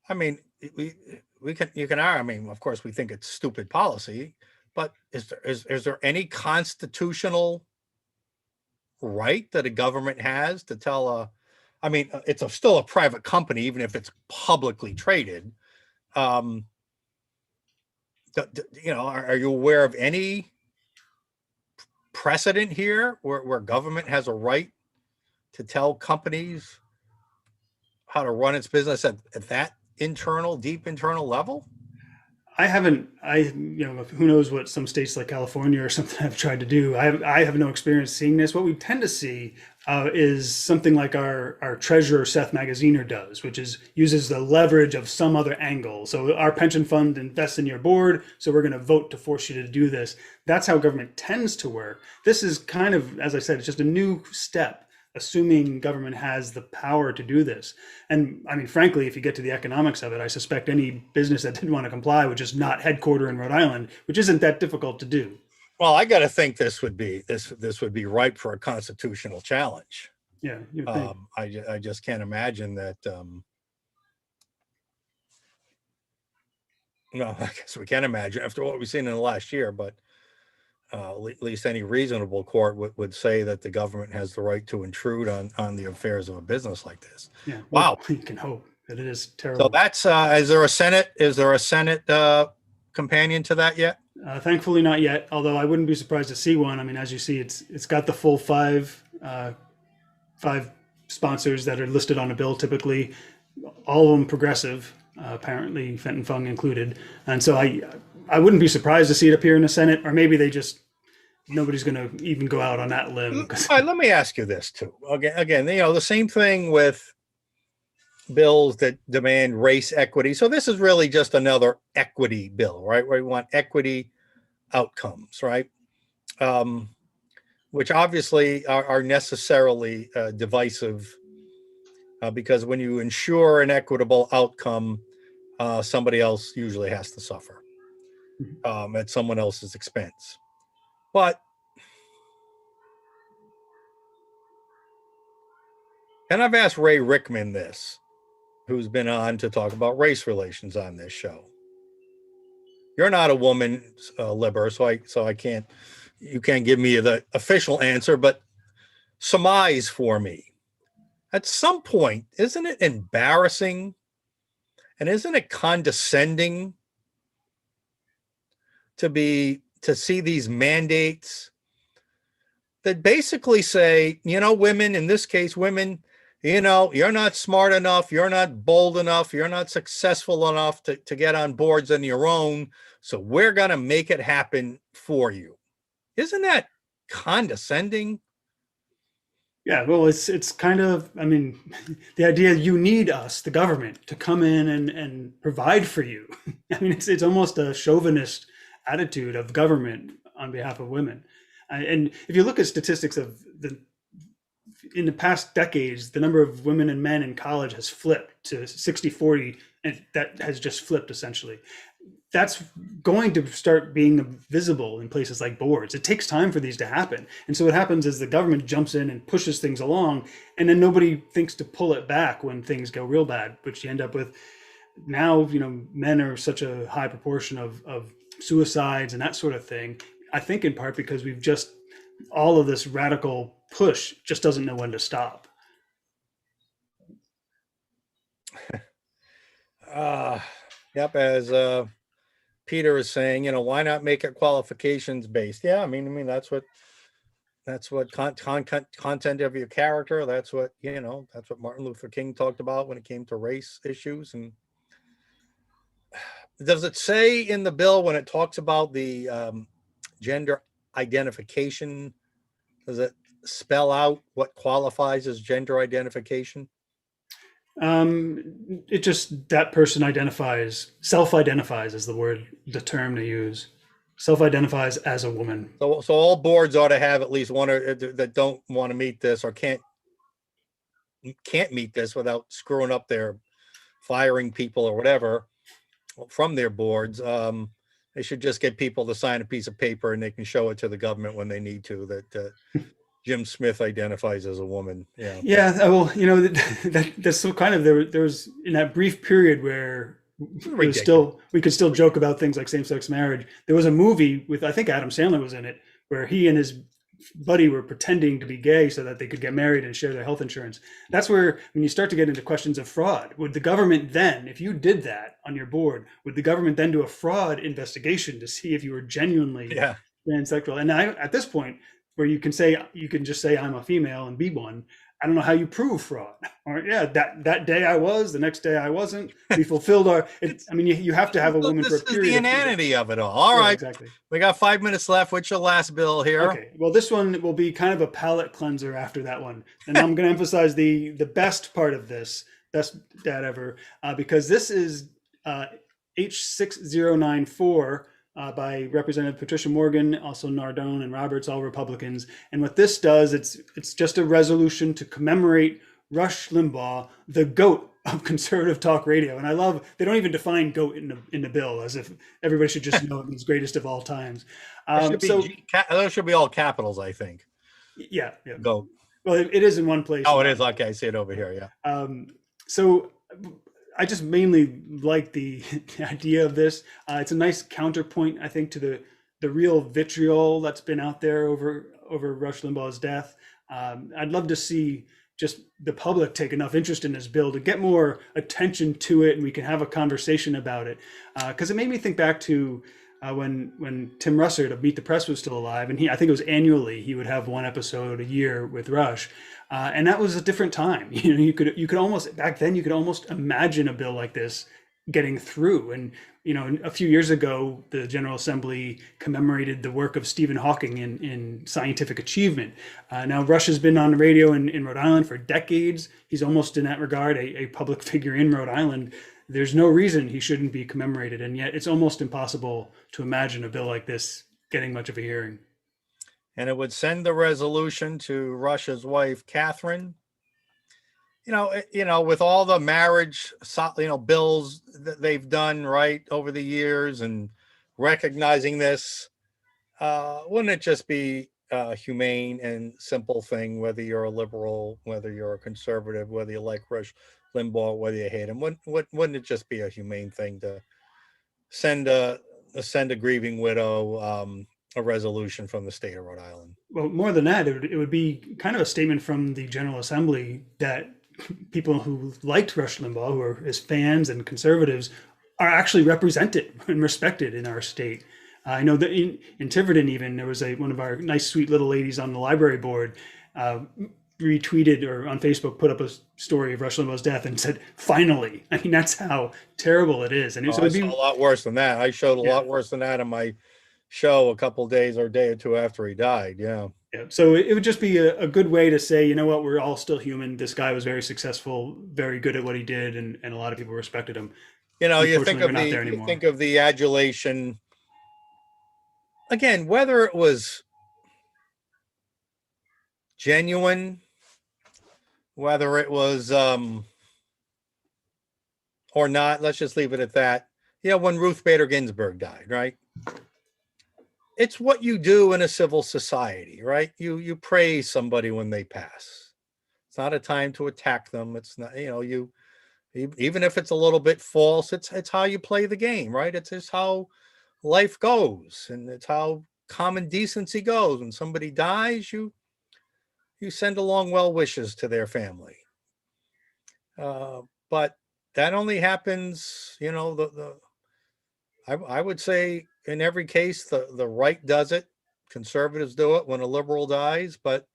I mean, you can argue, I mean, of course, we think it's stupid policy, but is there any constitutional right that a government has to tell it's still a private company, even if it's publicly traded. Are you aware of any precedent here where government has a right to tell companies how to run its business at that deep internal level? Who knows what some states like California or something have tried to do. I have no experience seeing this. What we tend to see is something like our treasurer Seth Magaziner does, which is uses the leverage of some other angle. So our pension fund invests in your board, so we're going to vote to force you to do this. That's how government tends to work. This is kind of, as I said, it's just a new step, assuming government has the power to do this. And I mean, frankly, if you get to the economics of it, I suspect any business that didn't want to comply would just not headquarter in Rhode Island, which isn't that difficult to do. Well, I got to think this would be ripe for a constitutional challenge. Yeah, you would think. I just can't imagine that. No, I guess we can imagine after what we've seen in the last year, but at least any reasonable court would say that the government has the right to intrude on the affairs of a business like this. Yeah. Wow. You can hope that it is terrible. So that's is there a Senate companion to that yet? Thankfully, not yet. Although I wouldn't be surprised to see one. I mean, as you see, it's got the full five sponsors that are listed on a bill. Typically, all of them progressive. Apparently, Fenton Fung included. And so I wouldn't be surprised to see it appear in the Senate, or maybe nobody's going to even go out on that limb. All right, let me ask you this too. Again, the same thing with bills that demand race equity. So this is really just another equity bill, right? Where we want equity outcomes, right? Which obviously are necessarily divisive because when you ensure an equitable outcome, somebody else usually has to suffer at someone else's expense. But and I've asked Ray Rickman this, who's been on to talk about race relations on this show. You're not a woman, Liber, so I can't. You can't give me the official answer, but surmise for me. At some point, isn't it embarrassing, and isn't it condescending to see these mandates that basically say, women, in this case, women, you're not smart enough, you're not bold enough, you're not successful enough to get on boards on your own, so we're going to make it happen for you. Isn't that condescending? Yeah, well, it's kind of, I mean, the idea you need us, the government, to come in and provide for you. I mean, it's almost a chauvinist attitude of government on behalf of women. And if you look at statistics in the past decades, the number of women and men in college has flipped to 60-40, and that has just flipped essentially. That's going to start being visible in places like boards. It takes time for these to happen. And so what happens is the government jumps in and pushes things along, and then nobody thinks to pull it back when things go real bad, which you end up with now, men are such a high proportion of suicides and that sort of thing. I think in part because all of this radical push just doesn't know when to stop. Yep. As Peter is saying, why not make it qualifications based? Yeah. I mean, that's what content of your character. That's what Martin Luther King talked about when it came to race issues. And does it say in the bill when it talks about the gender identification, does it spell out what qualifies as gender identification? It just, that person self-identifies is the term to use. Self-identifies as a woman. So all boards ought to have at least one that don't want to meet this or can't meet this without screwing up their firing people or whatever from their boards. They should just get people to sign a piece of paper and they can show it to the government when they need to that Jim Smith identifies as a woman. Yeah. Yeah. Well, that's so kind of, there was in that brief period where we could still joke about things like same-sex marriage. There was a movie with, I think Adam Sandler was in it, where he and his buddy were pretending to be gay so that they could get married and share their health insurance. That's where, when you start to get into questions of fraud, would the government then, if you did that on your board, would the government then do a fraud investigation to see if you were genuinely transsexual? And at this point, where you can just say I'm a female and be one. I don't know how you prove fraud. Or yeah, that day I was, the next day I wasn't. We fulfilled you have to have a woman for a This is period. the inanity of it all. All right, exactly. We got 5 minutes left. What's your last bill here? Okay, well, this one will be kind of a palate cleanser after that one, and I'm going to emphasize the best part of this, best dad ever, because this is H6094 by Representative Patricia Morgan, also Nardone and Roberts, all Republicans. And what this does, it's just a resolution to commemorate Rush Limbaugh, the GOAT of conservative talk radio. And I love, they don't even define GOAT in the bill, as if everybody should just know he's greatest of all times. Those should be all capitals, I think. Yeah. GOAT. Well, it is in one place. Oh, it is. Okay, I see it over here. Yeah. So I just mainly like the idea of this. It's a nice counterpoint, I think, to the real vitriol that's been out there over Rush Limbaugh's death. I'd love to see just the public take enough interest in this bill to get more attention to it, and we can have a conversation about it. Because it made me think back to when Tim Russert of Meet the Press was still alive, and I think it was annually he would have one episode a year with Rush, and that was a different time. You could almost, back then you could almost imagine a bill like this getting through. And a few years ago, the General Assembly commemorated the work of Stephen Hawking in scientific achievement. Now, Rush has been on the radio in Rhode Island for decades. He's almost, in that regard, a public figure in Rhode Island. There's no reason he shouldn't be commemorated, and yet it's almost impossible to imagine a bill like this getting much of a hearing. And it would send the resolution to Rush's wife, Catherine. With all the marriage, bills that they've done right over the years, and recognizing this, wouldn't it just be a humane and simple thing, whether you're a liberal, whether you're a conservative, whether you like Rush Limbaugh, whether you hate him? Wouldn't it just be a humane thing to send a grieving widow a resolution from the state of Rhode Island? Well, more than that, it would be kind of a statement from the General Assembly that people who liked Rush Limbaugh, who are his fans and conservatives, are actually represented and respected in our state. I know that in Tiverton, even, there was one of our nice, sweet little ladies on the library board retweeted, or on Facebook put up a story of Rush Limbaugh's death and said, "Finally." I mean, that's how terrible it is. And I saw a lot worse than that. I showed a lot worse than that in my show a couple days or a day or two after he died. Yeah. So it would just be a good way to say, you know what, we're all still human. This guy was very successful, very good at what he did, and a lot of people respected him. You think of the adulation. Again, whether it was genuine, whether it was or not, let's just leave it at that. When Ruth Bader Ginsburg died, right? It's what you do in a civil society, right? You praise somebody when they pass. It's not a time to attack them. It's not, even if it's a little bit false, it's how you play the game, right? It's just how life goes, and it's how common decency goes. When somebody dies, you send along well wishes to their family. But that only happens, I would say, in every case, the right does it. Conservatives do it when a liberal dies, but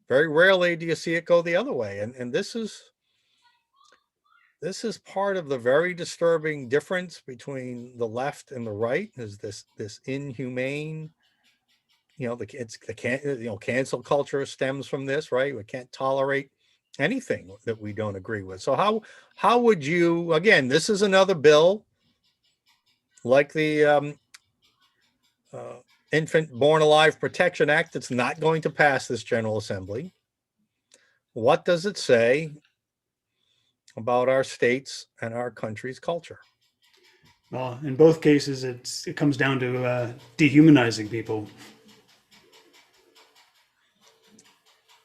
very rarely do you see it go the other way. And this is part of the very disturbing difference between the left and the right, is this inhumane, cancel culture stems from this, right? We can't tolerate anything that we don't agree with. So how would you, again, this is another bill like the Infant Born Alive Protection Act. It's not going to pass this General Assembly. What does it say about our states and our country's culture? Well, in both cases, it comes down to dehumanizing people.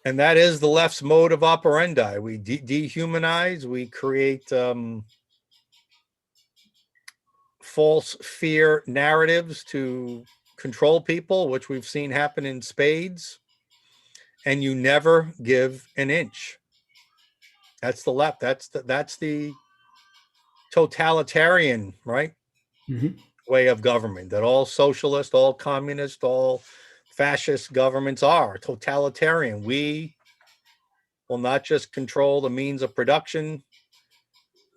And that is the left's mode of operandi. We dehumanize, we create false fear narratives to control people, which we've seen happen in spades, and you never give an inch. That's the left. That's the totalitarian, right? Mm-hmm. Way of government, that all socialist, all communist, all fascist governments are, totalitarian. We will not just control the means of production,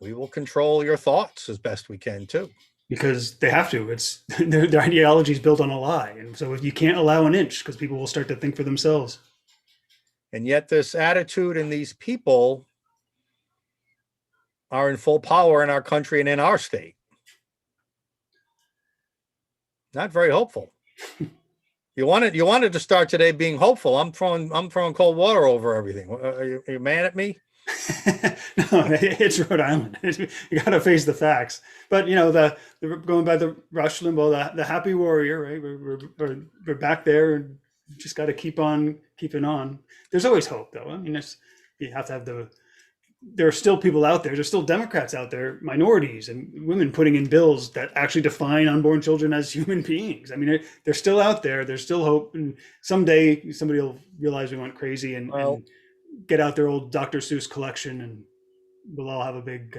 we will control your thoughts as best we can too. Because they have to. It's their ideology is built on a lie, and so if you can't allow an inch, because people will start to think for themselves. And yet this attitude and these people are in full power in our country and in our state. Not very hopeful. You wanted to start today being hopeful. I'm throwing cold water over everything. Are you mad at me? No, it's Rhode Island. You got to face the facts. But you know, the going by the Rush Limbaugh, the happy warrior, right? We're back there, and just got to keep on keeping on. There's always hope, though. I mean, you have to have there are still people out there. There's still Democrats out there, minorities and women putting in bills that actually define unborn children as human beings. I mean, they're still out there. There's still hope. And someday somebody will realize we went crazy and get out their old Dr. Seuss collection, and we'll all have a big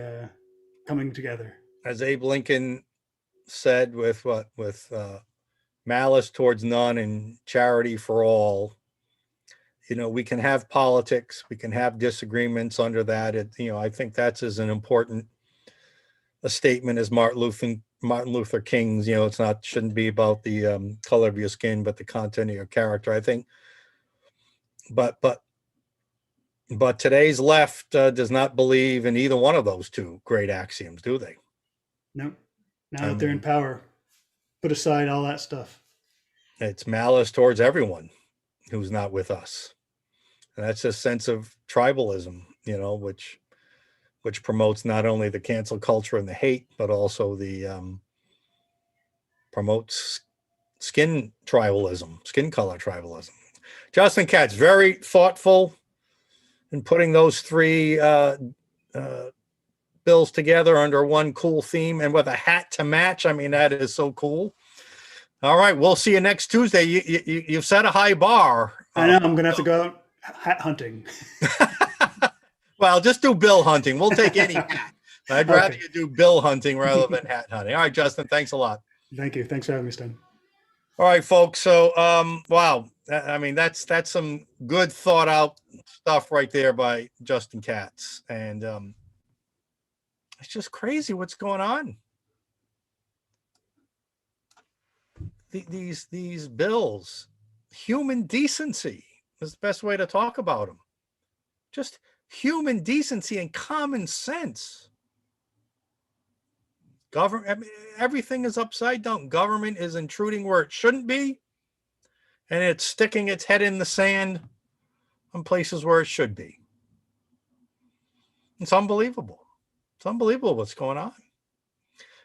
coming together. As Abe Lincoln said, with malice towards none and charity for all. You know, we can have politics, we can have disagreements under that. I think that's as an important a statement as Martin Luther King's. Shouldn't be about the color of your skin, but the content of your character. I think, but today's left does not believe in either one of those two great axioms, do they? No. Now that they're in power, put aside all that stuff. It's malice towards everyone who's not with us. And that's a sense of tribalism, which promotes not only the cancel culture and the hate, but also the promotes skin tribalism, skin color tribalism. Justin Katz, very thoughtful in putting those three bills together under one cool theme and with a hat to match. I mean, that is so cool. All right, we'll see you next Tuesday. You've set a high bar. I know. I'm going to have to go out hat hunting. Well, just do bill hunting. We'll take any hat. I'd rather you do bill hunting rather than hat hunting. All right, Justin, thanks a lot. Thank you. Thanks for having me, Stan. All right, folks. So, wow. I mean, that's some good thought out stuff right there by Justin Katz. And it's just crazy what's going on. These bills, human decency is the best way to talk about them. Just human decency and common sense. Everything is upside down. Government is intruding where it shouldn't be, and it's sticking its head in the sand in places where it should be. It's unbelievable. It's unbelievable what's going on.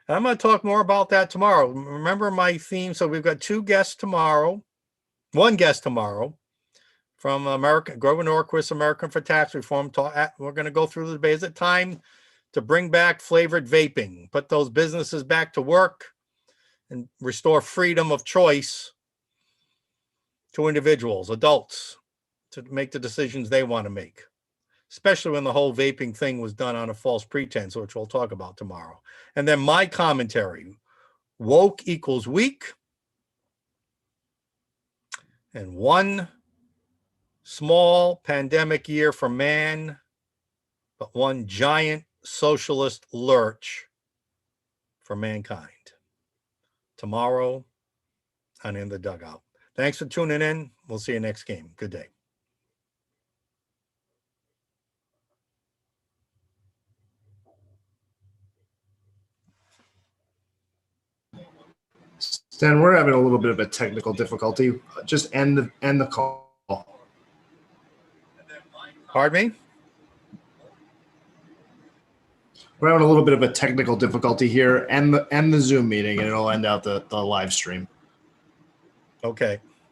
And I'm going to talk more about that tomorrow. Remember my theme. So we've got one guest tomorrow from Grover Norquist, American for Tax Reform. We're going to go through the debate. Is it time to bring back flavored vaping, put those businesses back to work, and restore freedom of choice to individuals, adults, to make the decisions they want to make, especially when the whole vaping thing was done on a false pretense, which we'll talk about tomorrow. And then my commentary, woke equals weak, and one small pandemic year for man, but one giant socialist lurch for mankind. Tomorrow on In the Dugout. Thanks for tuning in. We'll see you next game. Good day. Stan, we're having a little bit of a technical difficulty. Just end the call. Pardon me? We're having a little bit of a technical difficulty here. End the Zoom meeting, and it'll end out the live stream. Okay.